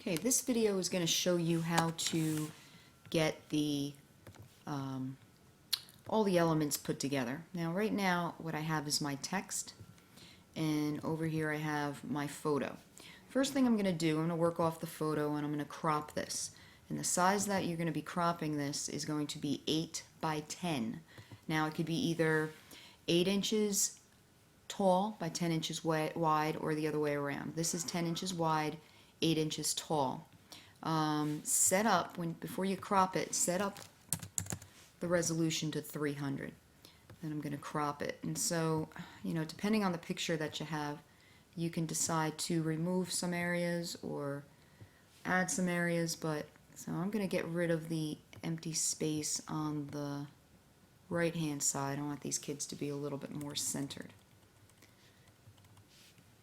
Okay, this video is going to show you how to get the all the elements put together. Now right now what I have is my text, and over here I have my photo. First thing I'm going to do, I'm going to work off the photo and I'm going to crop this. And the size that you're going to be cropping this is going to be 8 by 10. Now it could be either 8 inches tall by 10 inches wide or the other way around. This is 10 inches wide, 8 inches tall. Set up, before you crop it, set up the resolution to 300. Then I'm going to crop it. And so, depending on the picture that you have, you can decide to remove some areas or add some areas, so I'm going to get rid of the empty space on the right hand side. I want these kids to be a little bit more centered.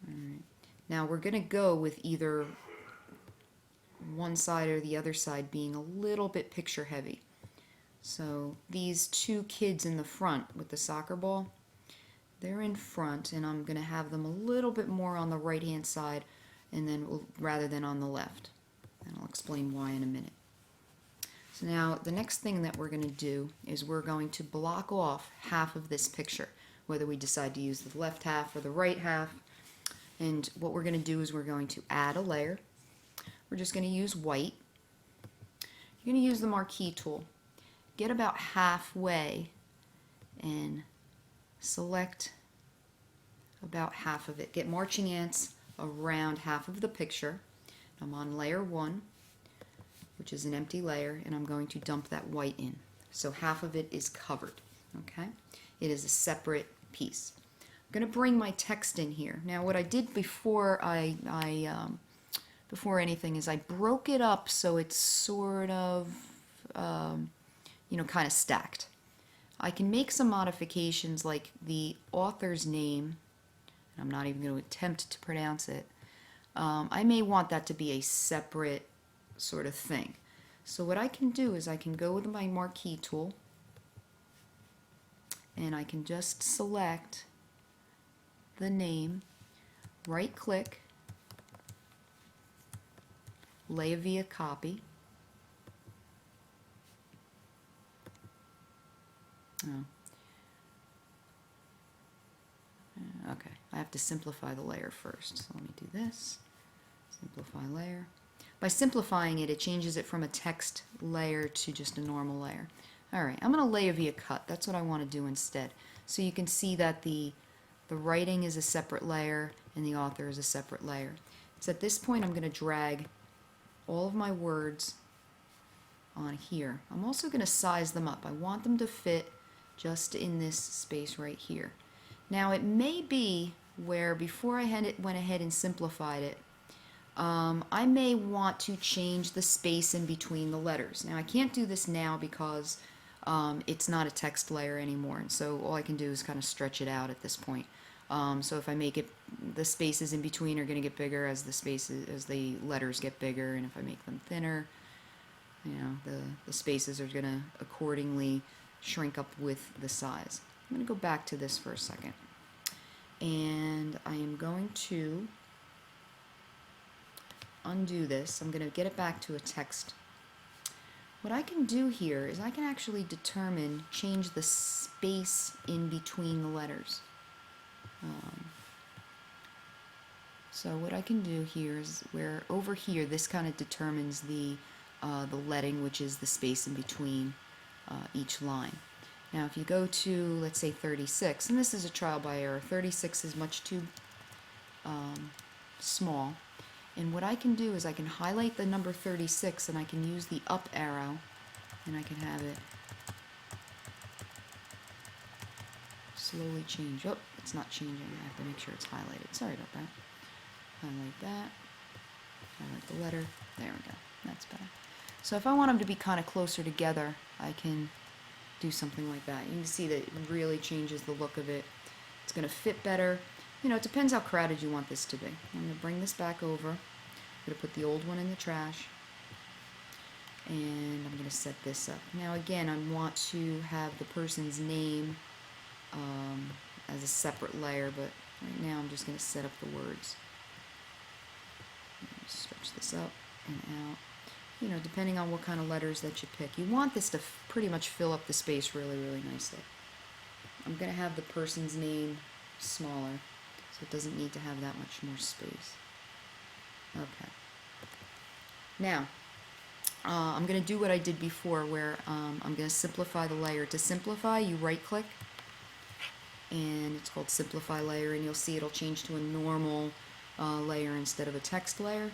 Alright. Now we're going to go with either one side or the other side being a little bit picture heavy. So these two kids in the front with the soccer ball, they're in front, and I'm going to have them a little bit more on the right hand side and then rather than on the left. And I'll explain why in a minute. So now the next thing that we're going to do is we're going to block off half of this picture, whether we decide to use the left half or the right half. And what we're going to do is we're going to add a layer. We're just going to use white. You're going to use the marquee tool. Get about halfway and select about half of it. Get marching ants around half of the picture. I'm on layer 1, which is an empty layer, and I'm going to dump that white in. So half of it is covered. Okay? It is a separate piece. I'm going to bring my text in here. Now what I did before before anything is I broke it up so it's sort of kind of stacked. I can make some modifications like the author's name, and I'm not even going to attempt to pronounce it. I may want that to be a separate sort of thing. So what I can do is I can go with my marquee tool and I can just select the name, right click, lay via copy. Okay, I have to simplify the layer first. So let me do this. Simplify layer. By simplifying it, it changes it from a text layer to just a normal layer. Alright, I'm going to lay via cut. That's what I want to do instead. So you can see that the writing is a separate layer and the author is a separate layer. So at this point I'm going to drag all of my words on here. I'm also going to size them up. I want them to fit just in this space right here. Now it may be where before I went ahead and simplified it, I may want to change the space in between the letters. Now I can't do this now because it's not a text layer anymore, and so all I can do is kind of stretch it out at this point. So if I make it, the spaces in between are going to get bigger as the letters get bigger, and if I make them thinner, the spaces are going to accordingly shrink up with the size. I'm going to go back to this for a second, and I am going to undo this. I'm going to get it back to a text. What I can do here is I can actually change the space in between the letters. So what I can do here is where over here this kind of determines the leading, which is the space in between each line. Now if you go to, let's say 36, and this is a trial by error, 36 is much too small, and what I can do is I can highlight the number 36 and I can use the up arrow and I can have it slowly change. Oh, it's not changing. I have to make sure it's highlighted. Sorry about that. Highlight that. Highlight the letter. There we go. That's better. So if I want them to be kind of closer together, I can do something like that. You can see that it really changes the look of it. It's going to fit better. It depends how crowded you want this to be. I'm going to bring this back over. I'm going to put the old one in the trash. And I'm going to set this up. Now again, I want to have the person's name as a separate layer, but right now I'm just going to set up the words. Stretch this up. and out. You know, depending on what kind of letters that you pick. You want this to pretty much fill up the space really, really nicely. I'm going to have the person's name smaller, so it doesn't need to have that much more space. Okay. Now, I'm going to do what I did before, where I'm going to simplify the layer. To simplify, you right-click, and it's called Simplify Layer, and you'll see it'll change to a normal layer instead of a text layer.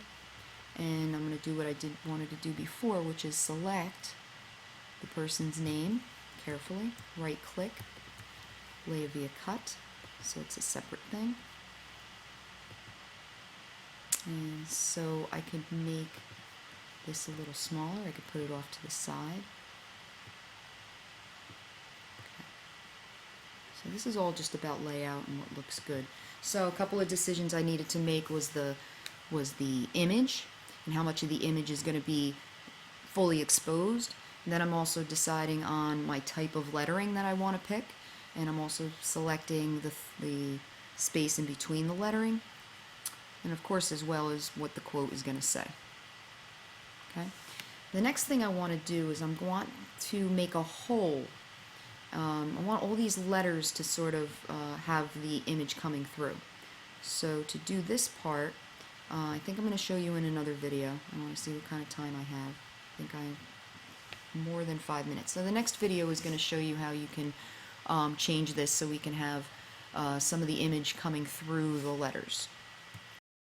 And I'm going to do what I wanted to do before, which is select the person's name carefully, right-click, layer via cut, so it's a separate thing. And so I could make this a little smaller. I could put it off to the side. Okay. So this is all just about layout and what looks good. So a couple of decisions I needed to make was the image and how much of the image is going to be fully exposed. And then I'm also deciding on my type of lettering that I want to pick, and I'm also selecting the space in between the lettering, and of course as well as what the quote is going to say. Okay. The next thing I want to do is I want to make a hole. I want all these letters to sort of have the image coming through. So to do this part, I think I'm going to show you in another video. I want to see what kind of time I have. I think I have more than 5 minutes. So the next video is going to show you how you can change this so we can have some of the image coming through the letters.